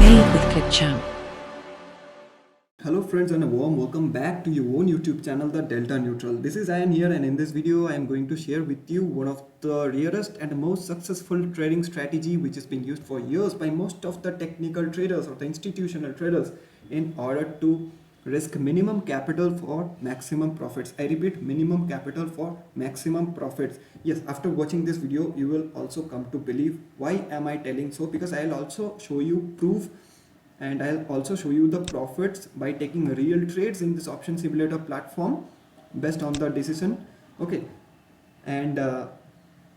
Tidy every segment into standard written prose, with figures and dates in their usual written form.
Trade with ClickChamp. Hello friends and a warm welcome back to your own YouTube channel, The Delta Neutral. This is Ian here, and in this video I am going to share with you one of the rarest and most successful trading strategy which is being used for years by most of the technical traders or the institutional traders in order to risk minimum capital for maximum profits. I repeat, minimum capital for maximum profits. Yes, after watching this video you will also come to believe why am I telling so, because I'll also show you proof and I'll also show you the profits by taking real trades in this option simulator platform based on the decision. Okay, and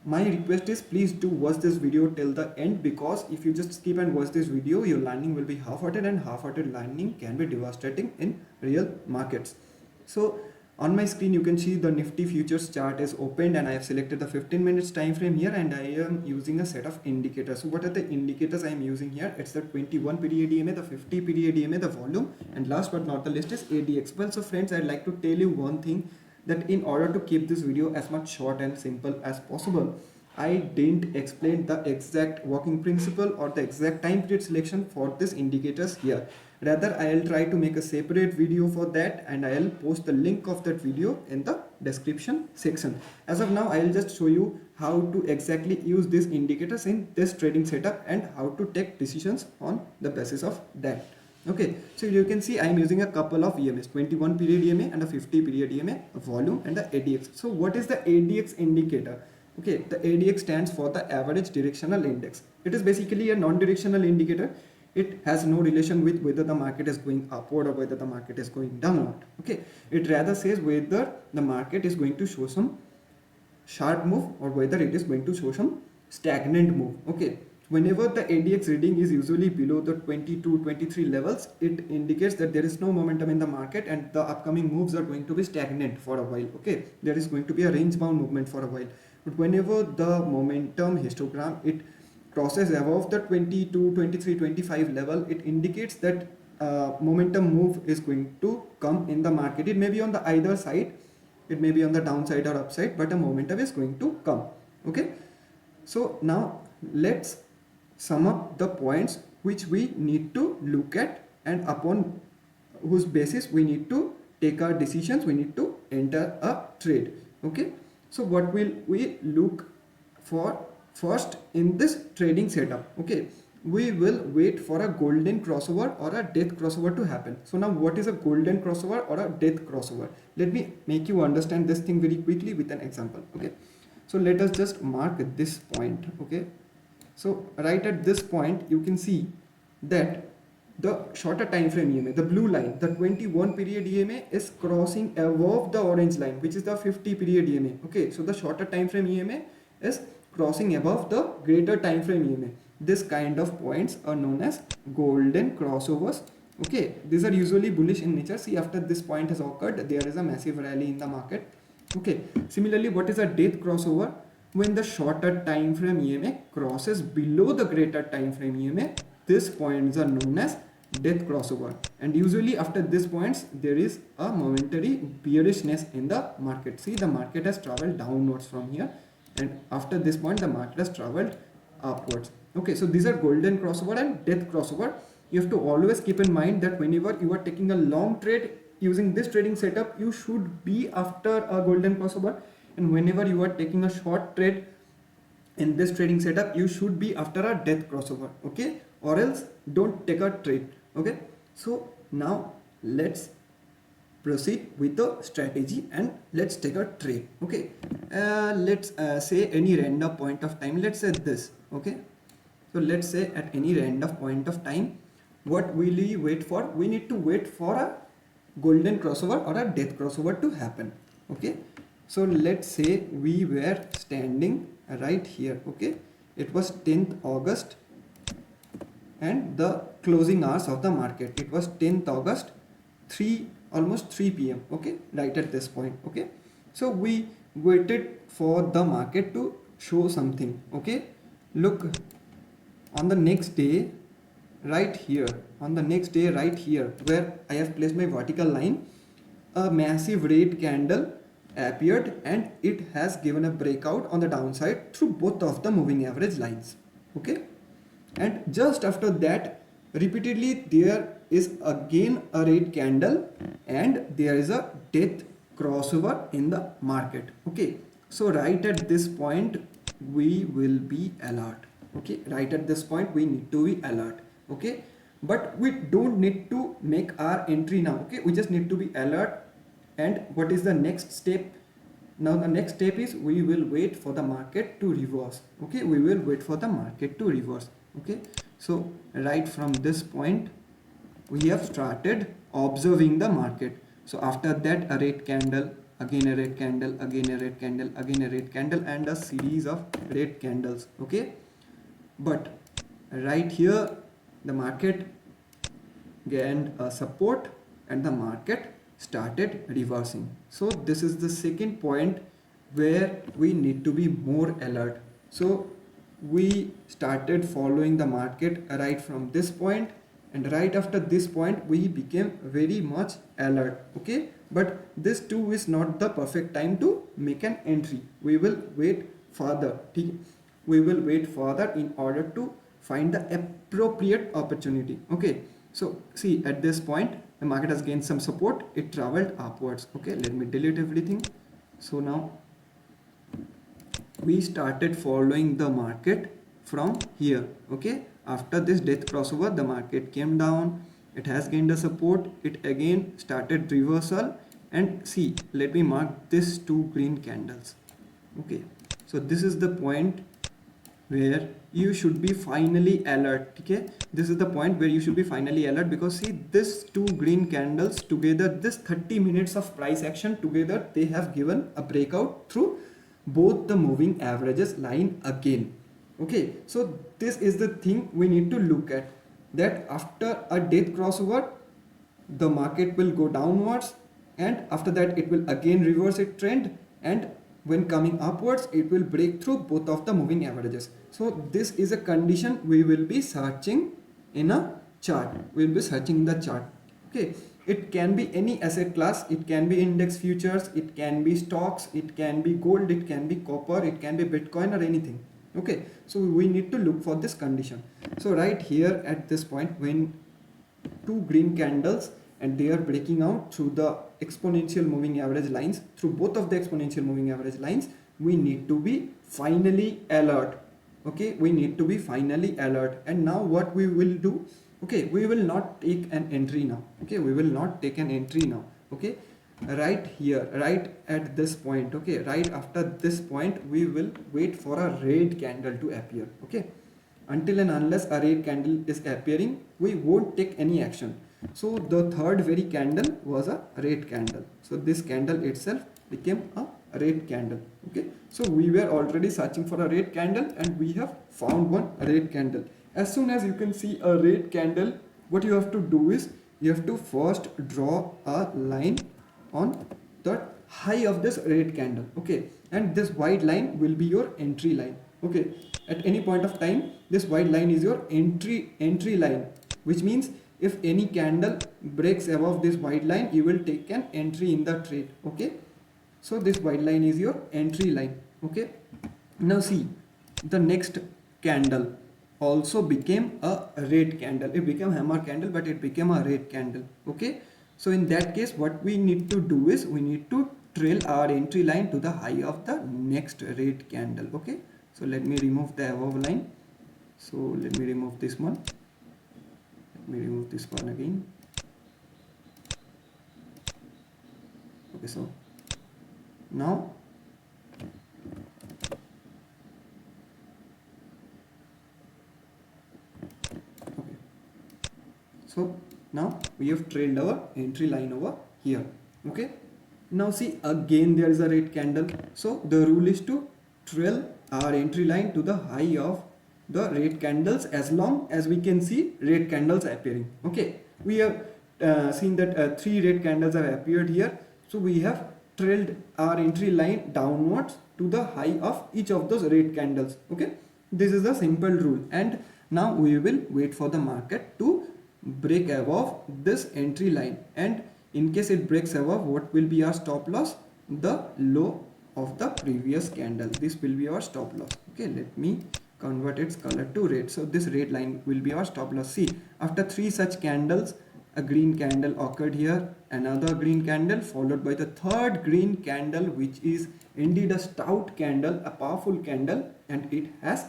my request is please do watch this video till the end, because if you just skip and watch this video, your learning will be half-hearted, and half-hearted learning can be devastating in real markets. So on my screen you can see the Nifty futures chart is opened, and I have selected the 15 minutes time frame here, and I am using a set of indicators. So what are the indicators I am using here? It's the 21 period EMA, the 50 period EMA, the volume, and last but not the least is ADX. Well, so friends, I'd like to tell you one thing, that in order to keep this video as much short and simple as possible, I didn't explain the exact working principle or the exact time period selection for these indicators here. Rather, I'll try to make a separate video for that, and I'll post the link of that video in the description section. As of now, I'll just show you how to exactly use these indicators in this trading setup and how to take decisions on the basis of that. Okay, so you can see I'm using a couple of EMAs, 21 period EMA and a 50 period EMA, a volume and the ADX. So what is the ADX indicator? Okay, the ADX stands for the average directional index. It is basically a non-directional indicator. It has no relation with whether the market is going upward or whether the market is going downward. Okay, it rather says whether the market is going to show some sharp move or whether it is going to show some stagnant move. Okay, whenever the ADX reading is usually below the 22 23 levels, it indicates that there is no momentum in the market and the upcoming moves are going to be stagnant for a while. Okay, there is going to be a range bound movement for a while. But whenever the momentum histogram it crosses above the 22 23 25 level, it indicates that momentum move is going to come in the market. It may be on the either side, it may be on the downside or upside, but a momentum is going to come. Okay, so now let's sum up the points which we need to look at and upon whose basis we need to take our decisions, we need to enter a trade. Okay, so what will we look for first in this trading setup? Okay, we will wait for a golden crossover or a death crossover to happen. So now what is a golden crossover or a death crossover? Let me make you understand this thing very quickly with an example. Okay, so let us just mark this point. Okay, so right at this point you can see that the shorter time frame EMA, the blue line, the 21 period EMA is crossing above the orange line, which is the 50 period EMA. Okay, so the shorter time frame EMA is crossing above the greater time frame EMA. This kind of points are known as golden crossovers. Okay, these are usually bullish in nature. See, after this point has occurred, there is a massive rally in the market. Okay, similarly, what is a death crossover? When the shorter time frame EMA crosses below the greater time frame EMA, these points are known as death crossover, and usually after these points there is a momentary bearishness in the market. See, the market has traveled downwards from here, and after this point the market has traveled upwards. Okay, so these are golden crossover and death crossover. You have to always keep in mind that whenever you are taking a long trade using this trading setup, you should be after a golden crossover, and whenever you are taking a short trade in this trading setup, you should be after a death crossover. Okay, or else don't take a trade. Okay, so now let's proceed with the strategy and let's take a trade. Okay, let's say any random point of time, let's say this. Okay, so let's say at any random point of time, what will we wait for? We need to wait for a golden crossover or a death crossover to happen. Okay, so let's say we were standing right here. Okay, it was 10th August and the closing hours of the market, it was 10th August, almost 3 p.m. Okay, right at this point. Okay, so we waited for the market to show something. Okay, look, on the next day right here, where I have placed my vertical line, a massive red candle appeared and it has given a breakout on the downside through both of the moving average lines. Okay, and just after that repeatedly there is again a red candle and there is a death crossover in the market. Okay, so right at this point we will be alert. Okay, right at this point we need to be alert. Okay, but we don't need to make our entry now. Okay, we just need to be alert. And what is the next step? Now the next step is we will wait for the market to reverse. Okay, we will wait for the market to reverse. Okay, so right from this point we have started observing the market. So after that a red candle, again a red candle, again a red candle, again a red candle, and a series of red candles. Okay, but right here the market gained a support and the market started reversing. So this is the second point where we need to be more alert. So we started following the market right from this point, and right after this point we became very much alert. Okay, but this too is not the perfect time to make an entry. We will wait further. We will wait further in order to find the appropriate opportunity. Okay, so see, at this point the market has gained some support, it traveled upwards. Okay, let me delete everything. So now we started following the market from here. Okay, after this death crossover the market came down, it has gained a support, it again started reversal, and see, let me mark this two green candles. Okay, so this is the point where you should be finally alert. Okay, this is the point where you should be finally alert, because see, this two green candles together, this 30 minutes of price action together, they have given a breakout through both the moving averages line again. Okay, so this is the thing we need to look at, that after a death crossover the market will go downwards, and after that it will again reverse its trend, and when coming upwards it will break through both of the moving averages. So this is a condition we will be searching in a chart. We will be searching in the chart. Okay, it can be any asset class, it can be index futures, it can be stocks, it can be gold, it can be copper, it can be Bitcoin, or anything. Okay, so we need to look for this condition. So right here at this point, when two green candles and they are breaking out through the exponential moving average lines, through both of the exponential moving average lines, we need to be finally alert. Okay, we need to be finally alert. And now what we will do, okay, we will not take an entry now. Okay, we will not take an entry now. Okay, right here, right at this point, okay, right after this point we will wait for a red candle to appear. Okay, until and unless a red candle is appearing, we won't take any action. So the third very candle was a red candle. So this candle itself became a red candle. Okay, so we were already searching for a red candle and we have found one red candle. As soon as you can see a red candle, what you have to do is you have to first draw a line on the high of this red candle. Okay, and this white line will be your entry line. Okay, at any point of time this white line is your entry line, which means if any candle breaks above this white line, you will take an entry in the trade. Okay, so this white line is your entry line. Okay, now see, the next candle also became a red candle. It became hammer candle, but it became a red candle. Okay, so in that case what we need to do is we need to trail our entry line to the high of the next red candle. Okay, so let me remove the above line. So let me remove this one. Let me remove this one again. Okay, so now okay, so now we have trailed our entry line over here. Okay, now see, again there is a red candle. So the rule is to trail our entry line to the high of the red candles as long as we can see red candles appearing. Okay, we have seen that three red candles have appeared here. So we have trailed our entry line downwards to the high of each of those red candles. Okay, this is a simple rule, and now we will wait for the market to break above this entry line, and in case it breaks above, what will be our stop loss? The low of the previous candle. This will be our stop loss. Okay, let me convert its color to red. So this red line will be our stop loss. See, after 3 such candles, a green candle occurred here, another green candle followed by the third green candle, which is indeed a stout candle, a powerful candle, and it has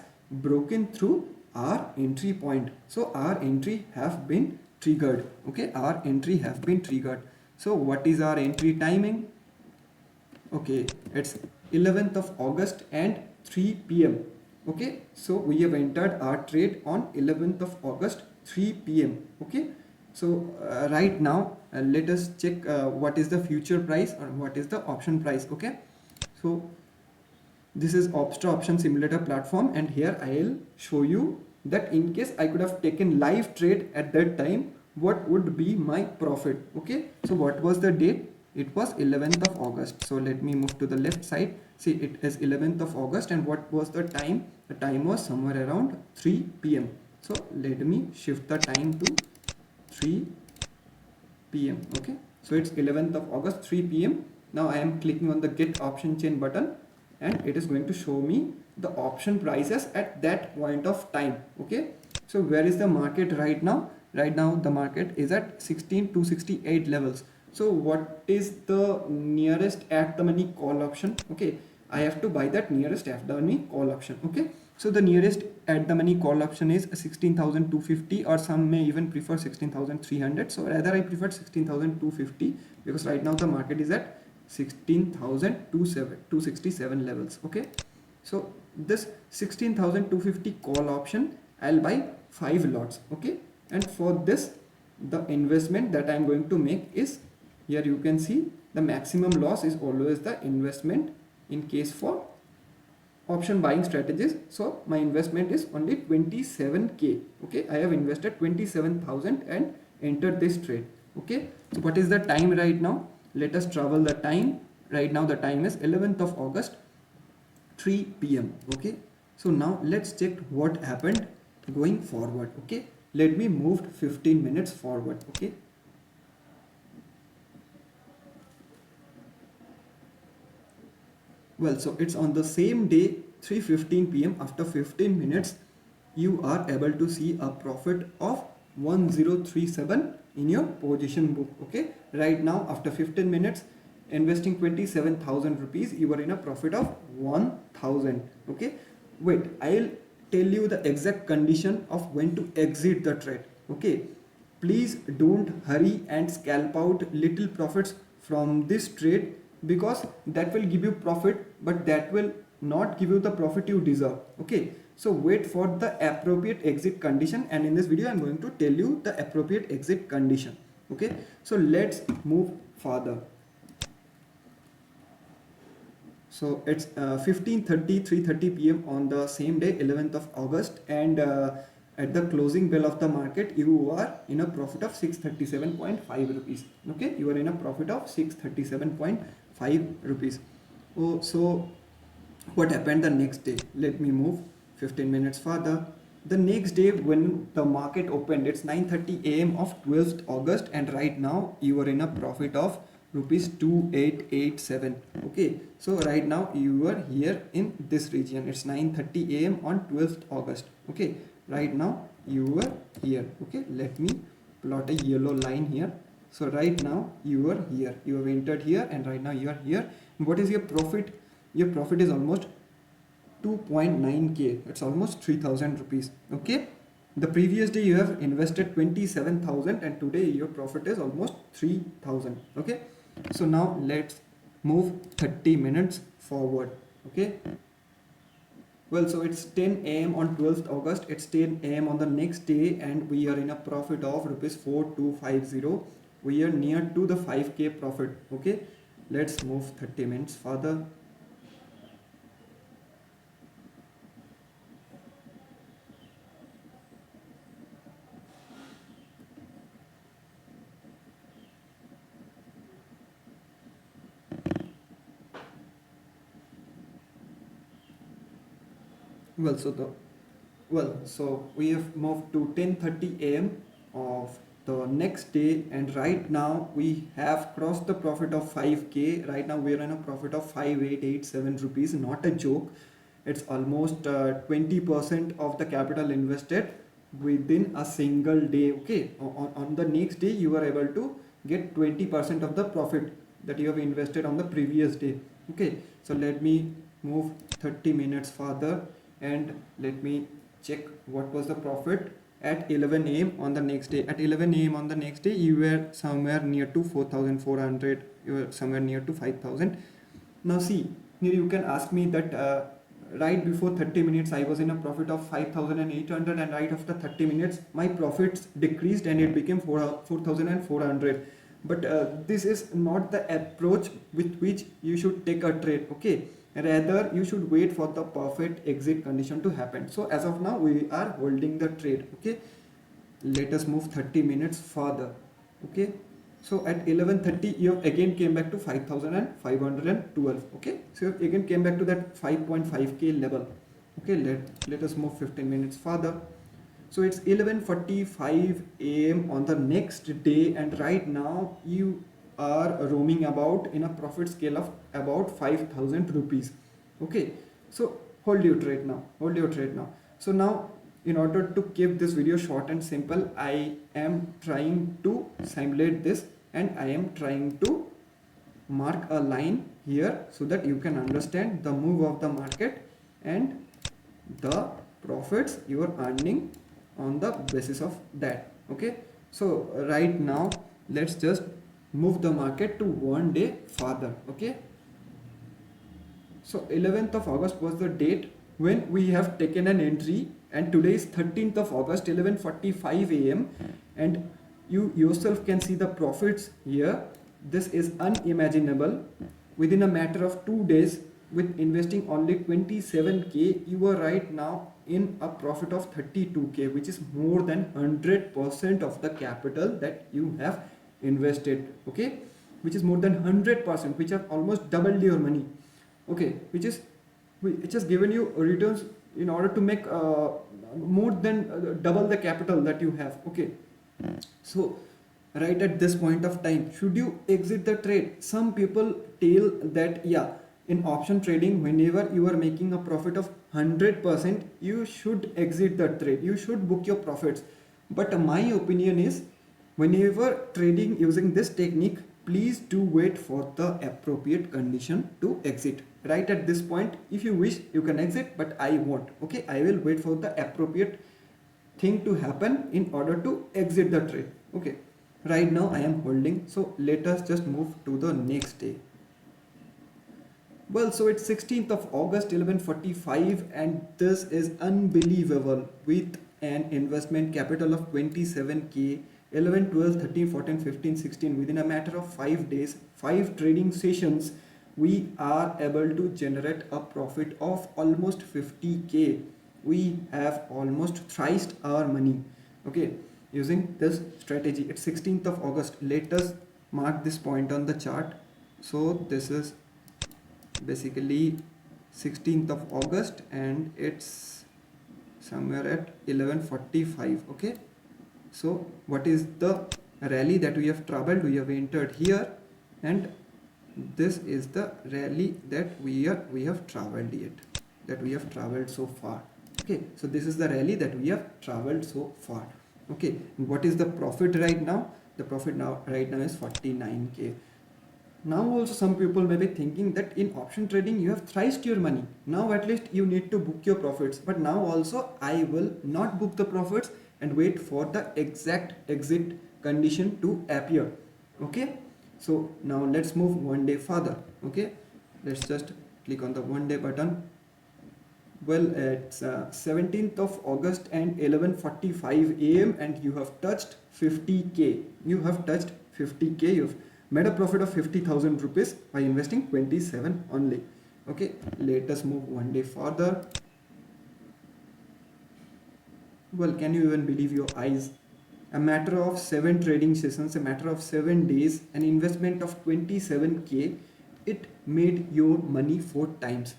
broken through our entry point. So our entry have been triggered. Okay, our entry have been triggered. So what is our entry timing? Okay, it's 11th of August and 3 p.m. Okay, so we have entered our trade on 11th of August 3 p.m. Okay, so right now let us check what is the future price or what is the option price. Okay, so this is Opstra option simulator platform, and here I'll show you that in case I could have taken live trade at that time, what would be my profit. Okay, so what was the date? It was 11th of August. So let me move to the left side. See, it is 11th of August, and what was the time? The time was somewhere around 3 p.m. So let me shift the time to 3 p.m. Okay, so it's 11th of August 3 p.m. Now I am clicking on the get option chain button, and it is going to show me the option prices at that point of time. Okay, so where is the market right now? Right now the market is at 16,268 levels. So what is the nearest at the money call option? Okay, I have to buy that nearest at the money call option. Okay, so the nearest at the money call option is 16,250, or some may even prefer 16,300. So rather I prefer 16,250 because right now the market is at 16,267 levels. Okay, so this 16,250 call option I'll buy 5 lots. Okay, and for this the investment that I'm going to make is, here you can see the maximum loss is always the investment in case for option buying strategies. So my investment is only 27k. Okay, I have invested 27,000 and entered this trade. Okay, so what is the time right now? Let us travel the time. Right now the time is 11th of August 3 p.m. Okay, so now let's check what happened going forward. Okay, let me move 15 minutes forward. Okay, well, so it's on the same day 3:15 p.m. After 15 minutes you are able to see a profit of 1037 in your position book. Okay, right now after 15 minutes investing 27,000 rupees, you are in a profit of 1000. Okay, wait, I'll tell you the exact condition of when to exit the trade. Okay, please don't hurry and scalp out little profits from this trade, because that will give you profit but that will not give you the profit you deserve. Okay, so wait for the appropriate exit condition, and in this video I'm going to tell you the appropriate exit condition. Okay, so let's move further. So it's 15:30 3:30 p.m. on the same day 11th of August, and at the closing bell of the market you are in a profit of 637.5 rupees. Okay, you are in a profit of 637.5 rupees. Oh, so what happened the next day? Let me move 15 minutes further. The next day when the market opened, it's 9:30 a.m. of 12th August, and right now you are in a profit of rupees 2887. Okay, so right now you are here in this region. It's 9:30 a.m. on 12th August. Okay, right now you are here. Okay, let me plot a yellow line here. So right now you are here, you have entered here, and right now you are here. What is your profit? Your profit is almost 2.9k. it's almost 3000 rupees. Okay, the previous day you have invested 27,000 and today your profit is almost 3000. Okay, so now let's move 30 minutes forward. Okay, well, so it's 10 a.m. on 12th August, it's 10 a.m. on the next day, and we are in a profit of rupees 4250. We are near to the 5k profit. Okay, let's move 30 minutes further. So we have moved to 10:30 a.m. of the next day, and right now we have crossed the profit of 5k. Right now we are in a profit of 5887 rupees, not a joke. It's almost 20% of the capital invested within a single day. Okay, on the next day you are able to get 20% of the profit that you have invested on the previous day. Okay, so let me move 30 minutes further and let me check what was the profit at 11 a.m. on the next day. At 11 a.m. on the next day, you were somewhere near to 4,400, you were somewhere near to 5,000. Now see, here you can ask me that right before 30 minutes I was in a profit of 5,800, and right after 30 minutes my profits decreased and it became 4,400. But this is not the approach with which you should take a trade. Okay, rather you should wait for the perfect exit condition to happen. So as of now we are holding the trade. Okay, let us move 30 minutes further. Okay, so at 11:30 you again came back to 5,512. Okay, so you again came back to that 5.5k level. Okay, let us move 15 minutes further. So it's 11:45 a.m. on the next day, and right now you are roaming about in a profit scale of about 5,000 rupees. Okay, so hold your trade now, hold your trade now. So now, in order to keep this video short and simple, I am trying to simulate this and I am trying to mark a line here so that you can understand the move of the market and the profits you are earning on the basis of that. Okay, so right now let's just move the market to one day further. Okay, so 11th of August was the date when we have taken an entry, and today is 13th of August, 11:45 a.m. and you yourself can see the profits here. This is unimaginable. Within a matter of 2 days, with investing only 27k, you are right now in a profit of 32k, which is more than 100% of the capital that you have invested. Okay, which is more than 100%, which have almost doubled your money. Okay, which has given you returns in order to make more than double the capital that you have. Okay, so right at this point of time, should you exit the trade? Some people tell that yeah, in option trading, whenever you are making a profit of 100%, you should exit the trade, you should book your profits. But my opinion is, whenever trading using this technique, please do wait for the appropriate condition to exit. Right at this point, if you wish, you can exit, but I won't. Okay, I will wait for the appropriate thing to happen in order to exit the trade. Okay, right now I am holding, so let us just move to the next day. Well, so it's 16th of August, 11:45, and this is unbelievable. With an investment capital of 27k, 11, 12, 13, 14, 15, 16, within a matter of 5 days, 5 trading sessions, we are able to generate a profit of almost 50k. We have almost thrice our money. Okay, using this strategy. It's 16th of August. Let us mark this point on the chart. So this is basically 16th of August and it's somewhere at 11:45. Okay, so what is the rally that we have traveled? We have entered here, and this is the rally that we have traveled so far. Okay, so this is the rally that we have traveled so far. Okay, what is the profit right now? The profit right now is 49k. Now also some people may be thinking that in option trading you have thrice your money. Now at least you need to book your profits. But now also I will not book the profits and wait for the exact exit condition to appear. Okay, so now let's move one day further. Okay, let's just click on the one day button. Well, it's 17th of August and 11:45 a.m. and you have touched 50k. You have touched 50k. You've made a profit of 50,000 rupees by investing 27 only. Okay, let us move one day further. Well, can you even believe your eyes? A matter of 7 trading sessions, a matter of 7 days, an investment of 27k, it made your money 4 times.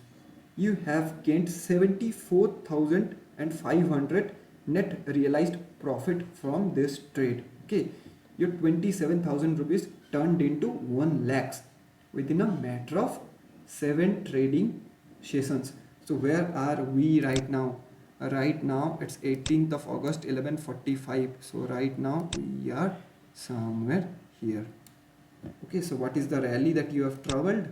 You have gained 74,500 net realized profit from this trade. Okay, your 27,000 rupees turned into 1 lakhs within a matter of 7 trading sessions. So where are we right now? Right now it's 18th of August 11:45. So right now we are somewhere here. Okay, so what is the rally that you have traveled?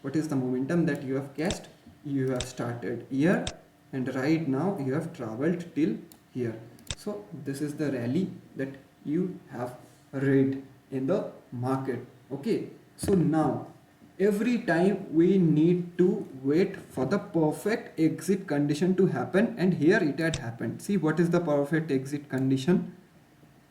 What is the momentum that you have catched? You have started here and right now you have traveled till here. So this is the rally that you have read in the market. Okay, so now every time we need to wait for the perfect exit condition to happen, and here it had happened. See, what is the perfect exit condition?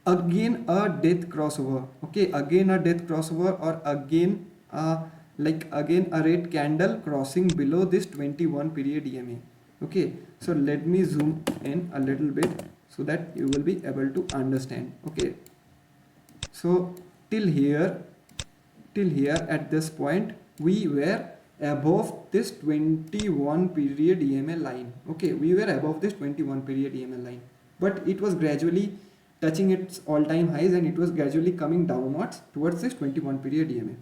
Again a death crossover. Okay, again a death crossover, or again again a red candle crossing below this 21 period EMA. Okay, so let me zoom in a little bit so that you will be able to understand. Okay, so till here at this point we were above this 21 period EMA line. Okay, we were above this 21 period EMA line, but it was gradually touching its all-time highs and it was gradually coming downwards towards this 21 period EMA,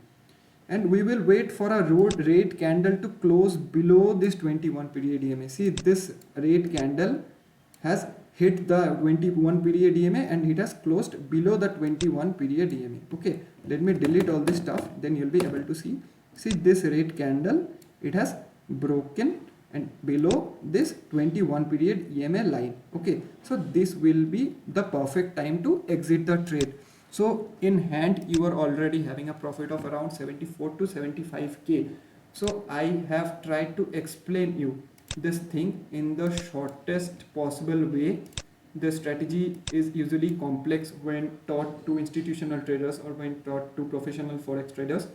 and we will wait for a red candle to close below this 21 period EMA. See, this red candle has hit the 21 period EMA and it has closed below the 21 period EMA. Okay, let me delete all this stuff, then you'll be able to see. See, this red candle, it has broken and below this 21 period EMA line. Okay, so this will be the perfect time to exit the trade. So in hand you are already having a profit of around 74 to 75k. So I have tried to explain you this thing in the shortest possible way. The strategy is usually complex when taught to institutional traders or when taught to professional forex traders,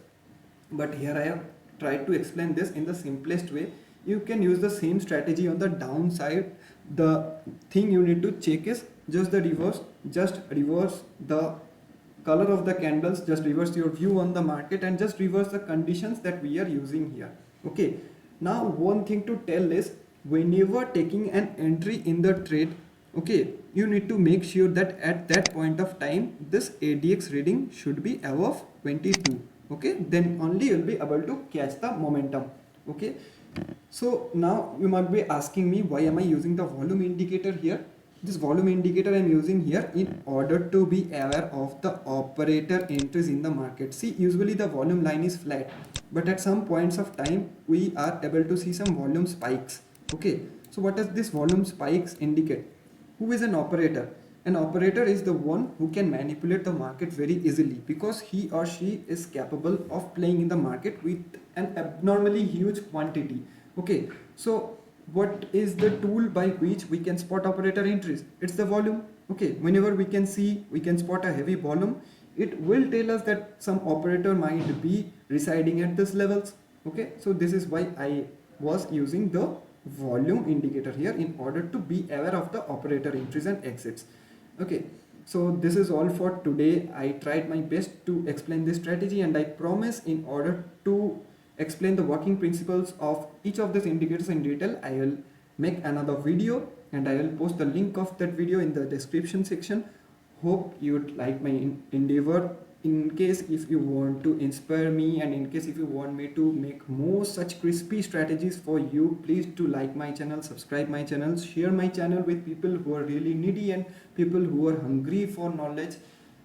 but here I have tried to explain this in the simplest way. You can use the same strategy on the downside. The thing you need to check is just the reverse, just reverse the color of the candles, just reverse your view on the market and just reverse the conditions that we are using here. Okay, now one thing to tell is, whenever taking an entry in the trade, okay, you need to make sure that at that point of time this ADX reading should be above 22. Okay, then only you'll be able to catch the momentum. Okay, so now you might be asking me, why am I using the volume indicator here? This volume indicator I'm using here in order to be aware of the operator entries in the market. See, usually the volume line is flat, but at some points of time we are able to see some volume spikes. Okay, so what does this volume spikes indicate? Who is an operator? An operator is the one who can manipulate the market very easily, because he or she is capable of playing in the market with an abnormally huge quantity. Okay, so what is the tool by which we can spot operator entries? It's the volume. Okay, whenever we can spot a heavy volume, it will tell us that some operator might be residing at this levels. Okay, so this is why I was using the volume indicator here in order to be aware of the operator entries and exits. Okay, so this is all for today. I tried my best to explain this strategy, and I promise, in order to explain the working principles of each of these indicators in detail, I will make another video and I will post the link of that video in the description section. Hope you would like my endeavor. In case if you want to inspire me, and in case if you want me to make more such crispy strategies for you, please do like my channel, subscribe my channel, share my channel with people who are really needy and people who are hungry for knowledge.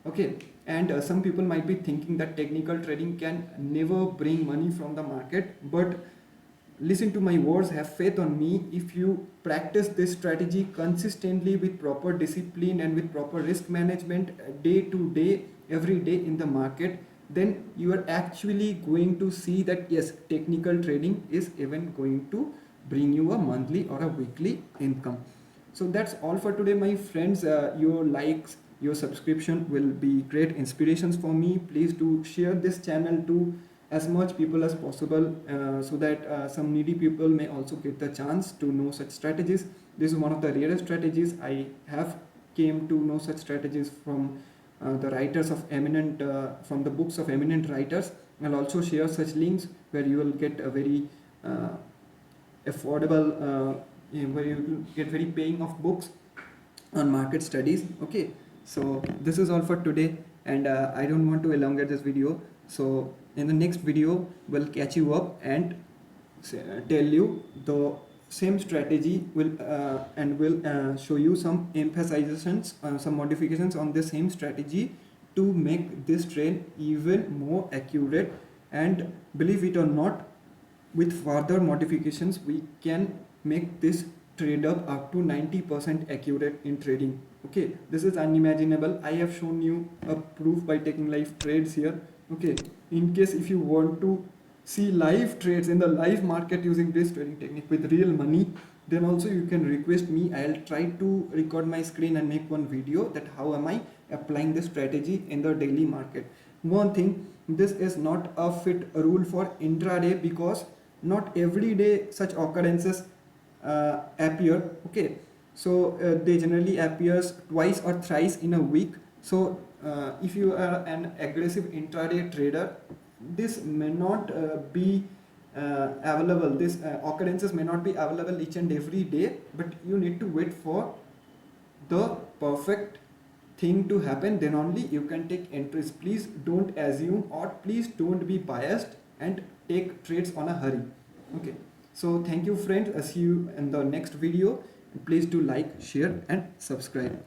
Okay, and some people might be thinking that technical trading can never bring money from the market, but listen to my words, have faith on me. If you practice this strategy consistently with proper discipline and with proper risk management, day to day, every day in the market, then you are actually going to see that yes, technical trading is even going to bring you a monthly or a weekly income. So that's all for today, my friends. Your likes, your subscription will be great inspirations for me. Please do share this channel to as much people as possible, so that some needy people may also get the chance to know such strategies. This is one of the rarest strategies. I have came to know such strategies from the writers of eminent, from the books of eminent writers. I'll also share such links where you will get a very affordable, where you will get very paying off books on market studies. Okay, so this is all for today, and I don't want to elongate this video. So in the next video we'll catch you up and tell you the same strategy will show you some emphasizations, some modifications on the same strategy to make this trade even more accurate. And believe it or not, with further modifications we can make this trade up to 90% accurate in trading. Okay, this is unimaginable. I have shown you a proof by taking live trades here. Okay, in case if you want to see live trades in the live market using this trading technique with real money, then also you can request me. I'll try to record my screen and make one video that how am I applying this strategy in the daily market. One thing, this is not a fit rule for intraday, because not every day such occurrences appear. Okay, so they generally appears twice or thrice in a week. So if you are an aggressive intraday trader, this may not be available. This occurrences may not be available each and every day, but you need to wait for the perfect thing to happen, then only you can take entries. Please don't assume, or please don't be biased and take trades on a hurry. Okay, so thank you friends. I'll see you in the next video. Please do like, share and subscribe.